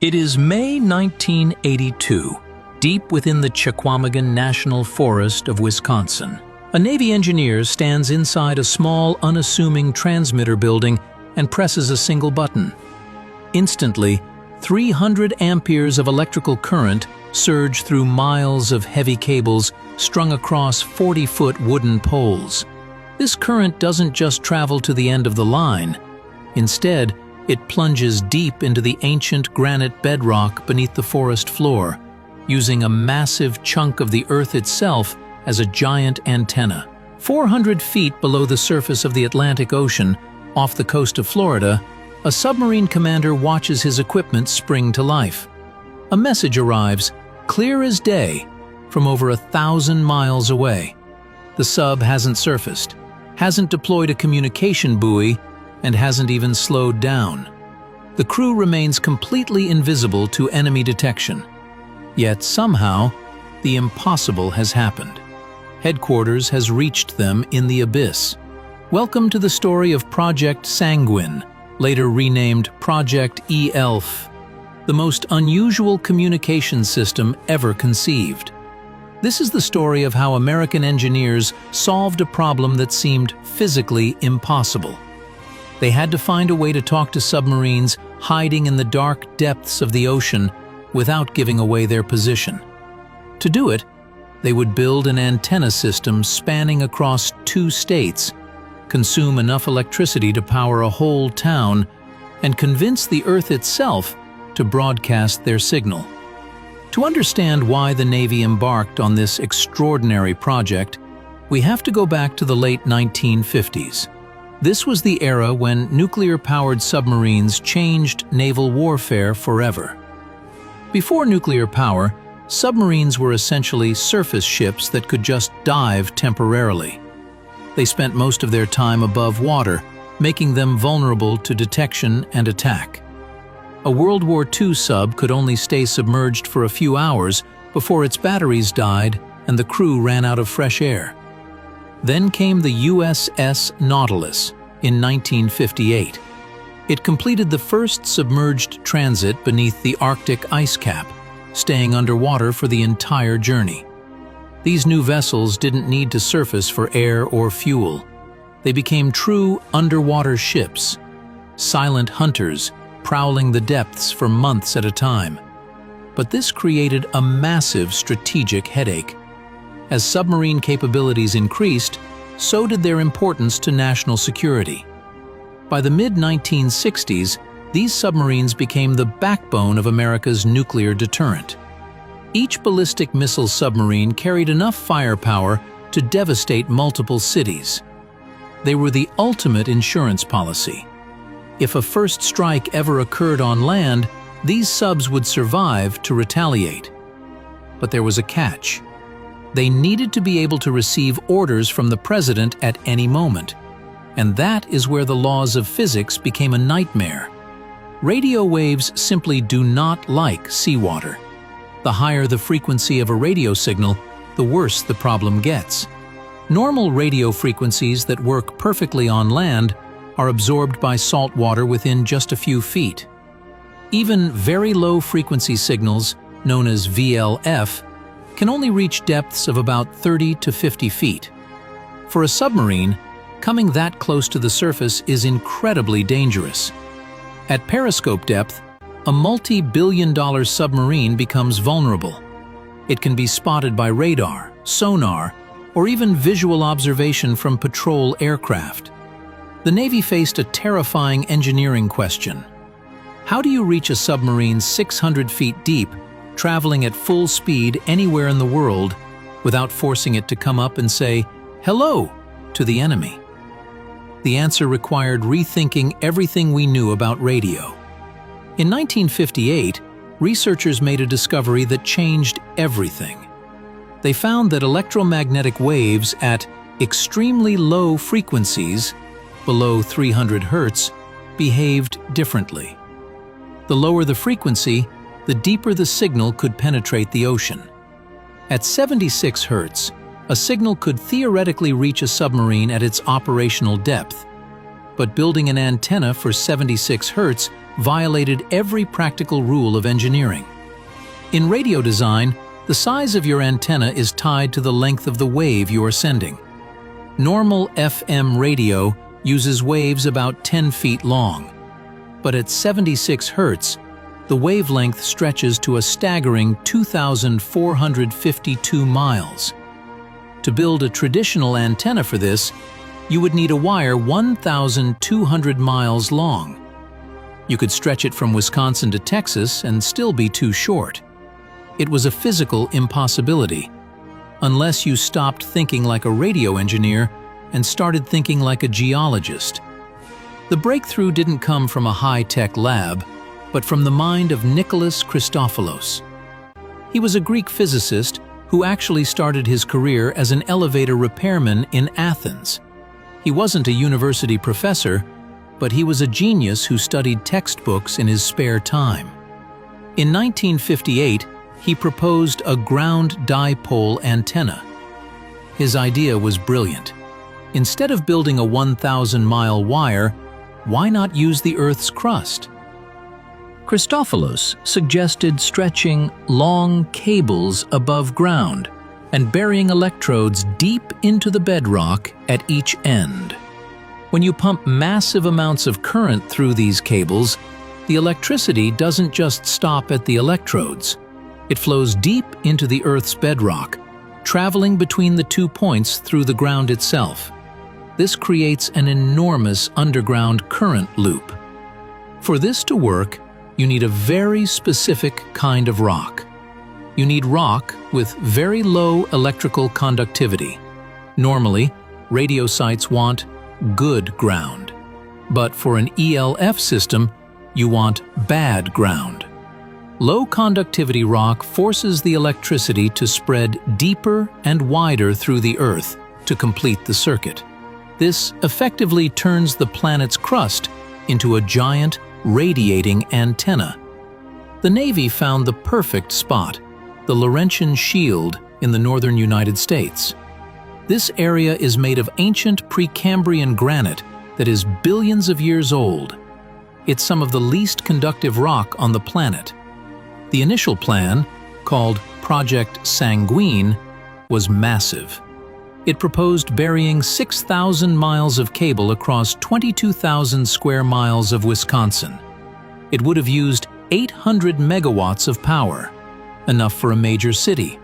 It is May 1982, deep within the Chequamegon National Forest of Wisconsin. A Navy engineer stands inside a small, unassuming transmitter building and presses a single button. Instantly, 300 amperes of electrical current surge through miles of heavy cables strung across 40-foot wooden poles. This current doesn't just travel to the end of the line. Instead, it plunges deep into the ancient granite bedrock beneath the forest floor, using a massive chunk of the earth itself as a giant antenna. 400 feet below the surface of the Atlantic Ocean, off the coast of Florida, a submarine commander watches his equipment spring to life. A message arrives, clear as day, from over 1,000 miles away. The sub hasn't surfaced, hasn't deployed a communication buoy, and hasn't even slowed down. The crew remains completely invisible to enemy detection. Yet somehow, the impossible has happened. Headquarters has reached them in the abyss. Welcome to the story of Project Sanguine, later renamed Project E-Elf, the most unusual communication system ever conceived. This is the story of how American engineers solved a problem that seemed physically impossible. They had to find a way to talk to submarines hiding in the dark depths of the ocean without giving away their position. To do it, they would build an antenna system spanning across 2 states, consume enough electricity to power a whole town, and convince the Earth itself to broadcast their signal. To understand why the Navy embarked on this extraordinary project, we have to go back to the late 1950s. This was the era when nuclear-powered submarines changed naval warfare forever. Before nuclear power, submarines were essentially surface ships that could just dive temporarily. They spent most of their time above water, making them vulnerable to detection and attack. A World War II sub could only stay submerged for a few hours before its batteries died and the crew ran out of fresh air. Then came the USS Nautilus in 1958. It completed the first submerged transit beneath the Arctic ice cap, staying underwater for the entire journey. These new vessels didn't need to surface for air or fuel. They became true underwater ships, silent hunters prowling the depths for months at a time. But this created a massive strategic headache. As submarine capabilities increased, so did their importance to national security. By the mid-1960s, these submarines became the backbone of America's nuclear deterrent. Each ballistic missile submarine carried enough firepower to devastate multiple cities. They were the ultimate insurance policy. If a first strike ever occurred on land, these subs would survive to retaliate. But there was a catch. They needed to be able to receive orders from the president at any moment. And that is where the laws of physics became a nightmare. Radio waves simply do not like seawater. The higher the frequency of a radio signal, the worse the problem gets. Normal radio frequencies that work perfectly on land are absorbed by salt water within just a few feet. Even very low frequency signals, known as VLF, can only reach depths of about 30 to 50 feet. For a submarine, coming that close to the surface is incredibly dangerous. At periscope depth, a multi-billion-dollar submarine becomes vulnerable. It can be spotted by radar, sonar, or even visual observation from patrol aircraft. The Navy faced a terrifying engineering question. How do you reach a submarine 600 feet deep, traveling at full speed anywhere in the world, without forcing it to come up and say, "Hello," to the enemy? The answer required rethinking everything we knew about radio. In 1958, researchers made a discovery that changed everything. They found that electromagnetic waves at extremely low frequencies, below 300 Hz, behaved differently. The lower the frequency, the deeper the signal could penetrate the ocean. At 76 Hz, a signal could theoretically reach a submarine at its operational depth. But building an antenna for 76 Hz violated every practical rule of engineering. In radio design, the size of your antenna is tied to the length of the wave you are sending. Normal FM radio uses waves about 10 feet long, but at 76 Hz, the wavelength stretches to a staggering 2,452 miles. To build a traditional antenna for this, you would need a wire 1,200 miles long. You could stretch it from Wisconsin to Texas and still be too short. It was a physical impossibility, unless you stopped thinking like a radio engineer and started thinking like a geologist. The breakthrough didn't come from a high-tech lab, but from the mind of Nicholas Christopoulos. He was a Greek physicist who actually started his career as an elevator repairman in Athens. He wasn't a university professor, but he was a genius who studied textbooks in his spare time. In 1958, he proposed a ground dipole antenna. His idea was brilliant. Instead of building a 1,000-mile wire, why not use the Earth's crust? Christopoulos suggested stretching long cables above ground and burying electrodes deep into the bedrock at each end. When you pump massive amounts of current through these cables, the electricity doesn't just stop at the electrodes. It flows deep into the Earth's bedrock, traveling between the 2 points through the ground itself. This creates an enormous underground current loop. For this to work, you need a very specific kind of rock. You need rock with very low electrical conductivity. Normally, radio sites want good ground. But for an ELF system, you want bad ground. Low conductivity rock forces the electricity to spread deeper and wider through the Earth to complete the circuit. This effectively turns the planet's crust into a giant, radiating antenna. The Navy found the perfect spot, the Laurentian Shield in the northern United States. This area is made of ancient Precambrian granite that is billions of years old. It's some of the least conductive rock on the planet. The initial plan, called Project Sanguine, was massive. It proposed burying 6,000 miles of cable across 22,000 square miles of Wisconsin. It would have used 800 megawatts of power, enough for a major city.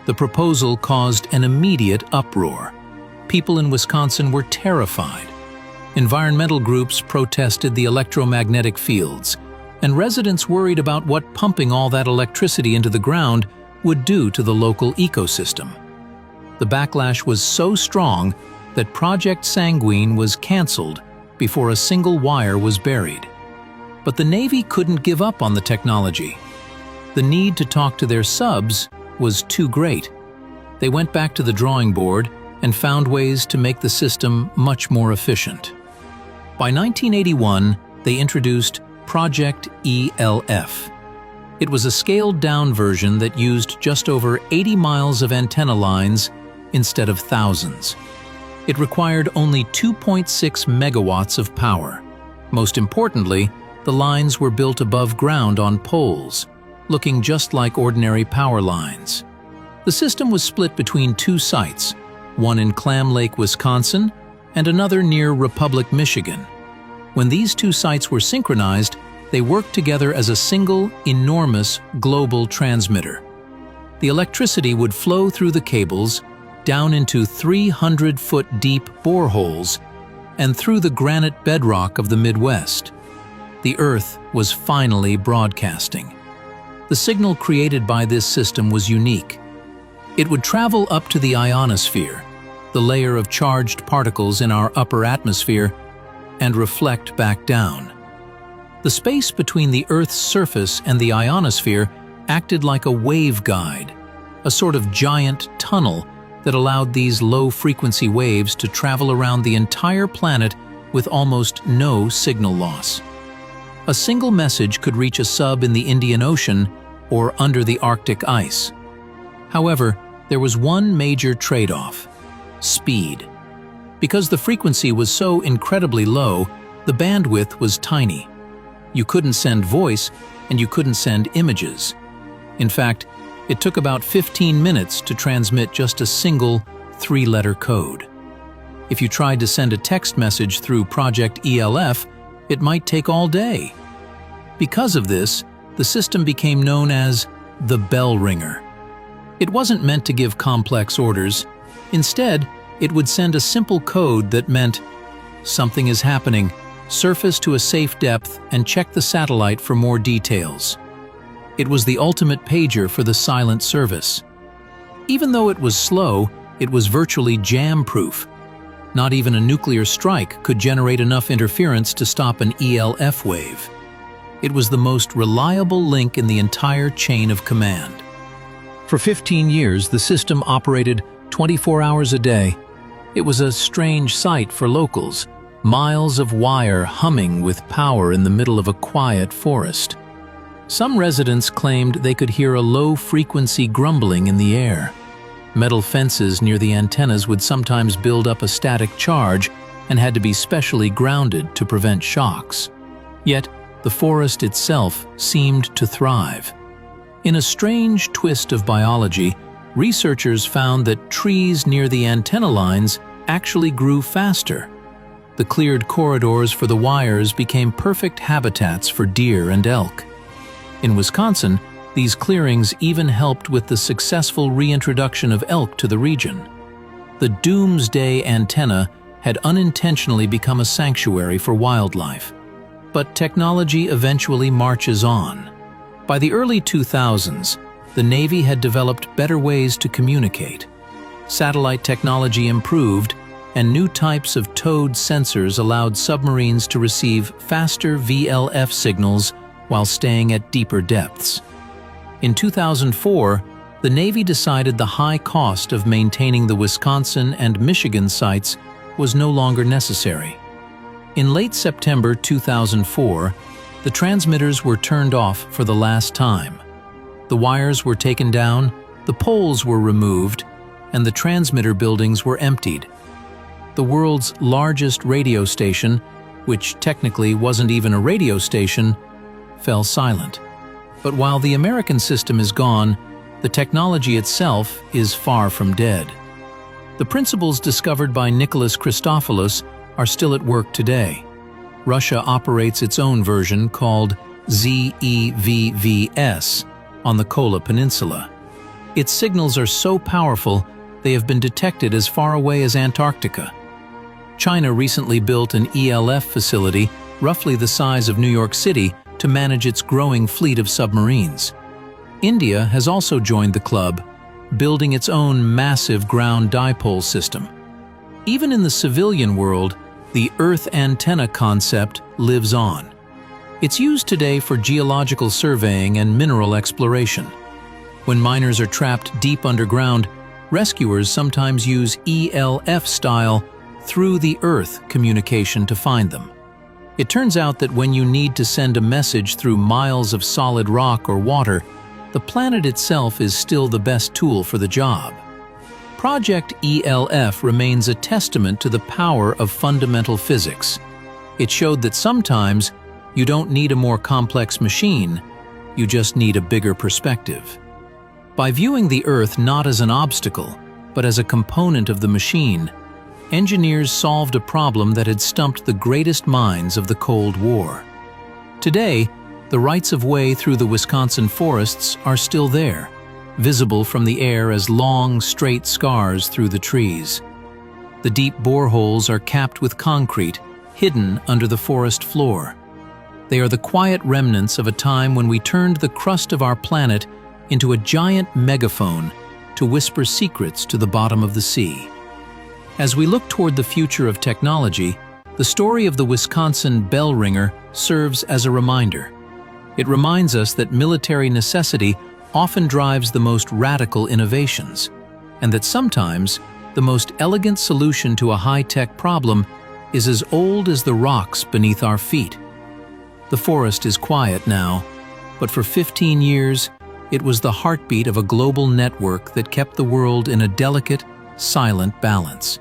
The proposal caused an immediate uproar. People in Wisconsin were terrified. Environmental groups protested the electromagnetic fields, and residents worried about what pumping all that electricity into the ground would do to the local ecosystem. The backlash was so strong that Project Sanguine was canceled before a single wire was buried. But the Navy couldn't give up on the technology. The need to talk to their subs was too great. They went back to the drawing board and found ways to make the system much more efficient. By 1981, they introduced Project ELF. It was a scaled-down version that used just over 80 miles of antenna lines instead of thousands. It required only 2.6 megawatts of power. Most importantly, the lines were built above ground on poles, looking just like ordinary power lines. The system was split between 2 sites, one in Clam Lake, Wisconsin, and another near Republic, Michigan. When these 2 sites were synchronized, they worked together as a single, enormous global transmitter. The electricity would flow through the cables, down into 300-foot-deep boreholes, and through the granite bedrock of the Midwest. The Earth was finally broadcasting. The signal created by this system was unique. It would travel up to the ionosphere, the layer of charged particles in our upper atmosphere, and reflect back down. The space between the Earth's surface and the ionosphere acted like a waveguide, a sort of giant tunnel that allowed these low-frequency waves to travel around the entire planet with almost no signal loss. A single message could reach a sub in the Indian Ocean or under the Arctic ice. However, there was one major trade-off: speed. Because the frequency was so incredibly low, the bandwidth was tiny. You couldn't send voice, and you couldn't send images. In fact, it took about 15 minutes to transmit just a single 3-letter code. If you tried to send a text message through Project ELF, it might take all day. Because of this, the system became known as the bell ringer. It wasn't meant to give complex orders. Instead, it would send a simple code that meant, "Something is happening. Surface to a safe depth and check the satellite for more details." It was the ultimate pager for the silent service. Even though it was slow, it was virtually jam-proof. Not even a nuclear strike could generate enough interference to stop an ELF wave. It was the most reliable link in the entire chain of command. For 15 years, the system operated 24 hours a day. It was a strange sight for locals, miles of wire humming with power in the middle of a quiet forest. Some residents claimed they could hear a low-frequency grumbling in the air. Metal fences near the antennas would sometimes build up a static charge and had to be specially grounded to prevent shocks. Yet, the forest itself seemed to thrive. In a strange twist of biology, researchers found that trees near the antenna lines actually grew faster. The cleared corridors for the wires became perfect habitats for deer and elk. In Wisconsin, these clearings even helped with the successful reintroduction of elk to the region. The doomsday antenna had unintentionally become a sanctuary for wildlife. But technology eventually marches on. By the early 2000s, the Navy had developed better ways to communicate. Satellite technology improved, and new types of towed sensors allowed submarines to receive faster VLF signals while staying at deeper depths. In 2004, the Navy decided the high cost of maintaining the Wisconsin and Michigan sites was no longer necessary. In late September 2004, the transmitters were turned off for the last time. The wires were taken down, the poles were removed, and the transmitter buildings were emptied. The world's largest radio station, which technically wasn't even a radio station, fell silent. But while the American system is gone, the technology itself is far from dead. The principles discovered by Nicholas Christopoulos are still at work today. Russia operates its own version called ZEVVS on the Kola Peninsula. Its signals are so powerful they have been detected as far away as Antarctica. China recently built an ELF facility roughly the size of New York City to manage its growing fleet of submarines. India has also joined the club, building its own massive ground dipole system. Even in the civilian world, the Earth antenna concept lives on. It's used today for geological surveying and mineral exploration. When miners are trapped deep underground, rescuers sometimes use ELF-style through-the-earth communication to find them. It turns out that when you need to send a message through miles of solid rock or water, the planet itself is still the best tool for the job. Project ELF remains a testament to the power of fundamental physics. It showed that sometimes you don't need a more complex machine, you just need a bigger perspective. By viewing the Earth not as an obstacle, but as a component of the machine, engineers solved a problem that had stumped the greatest minds of the Cold War. Today, the rights of way through the Wisconsin forests are still there, visible from the air as long, straight scars through the trees. The deep boreholes are capped with concrete, hidden under the forest floor. They are the quiet remnants of a time when we turned the crust of our planet into a giant megaphone to whisper secrets to the bottom of the sea. As we look toward the future of technology, the story of the Wisconsin bell ringer serves as a reminder. It reminds us that military necessity often drives the most radical innovations, and that sometimes the most elegant solution to a high-tech problem is as old as the rocks beneath our feet. The forest is quiet now, but for 15 years, it was the heartbeat of a global network that kept the world in a delicate, silent balance.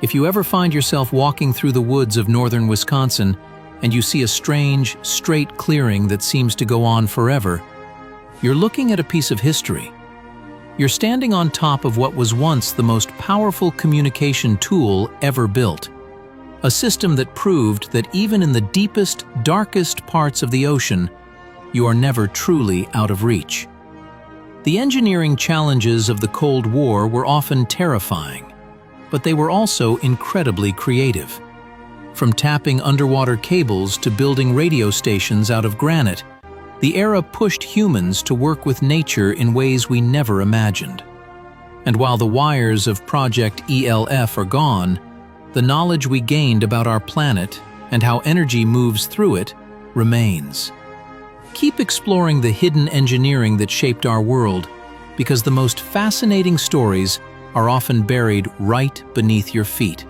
If you ever find yourself walking through the woods of northern Wisconsin, and you see a strange, straight clearing that seems to go on forever, you're looking at a piece of history. You're standing on top of what was once the most powerful communication tool ever built. A system that proved that even in the deepest, darkest parts of the ocean, you are never truly out of reach. The engineering challenges of the Cold War were often terrifying, but they were also incredibly creative. From tapping underwater cables to building radio stations out of granite, the era pushed humans to work with nature in ways we never imagined. And while the wires of Project ELF are gone, the knowledge we gained about our planet and how energy moves through it remains. Keep exploring the hidden engineering that shaped our world, because the most fascinating stories are often buried right beneath your feet.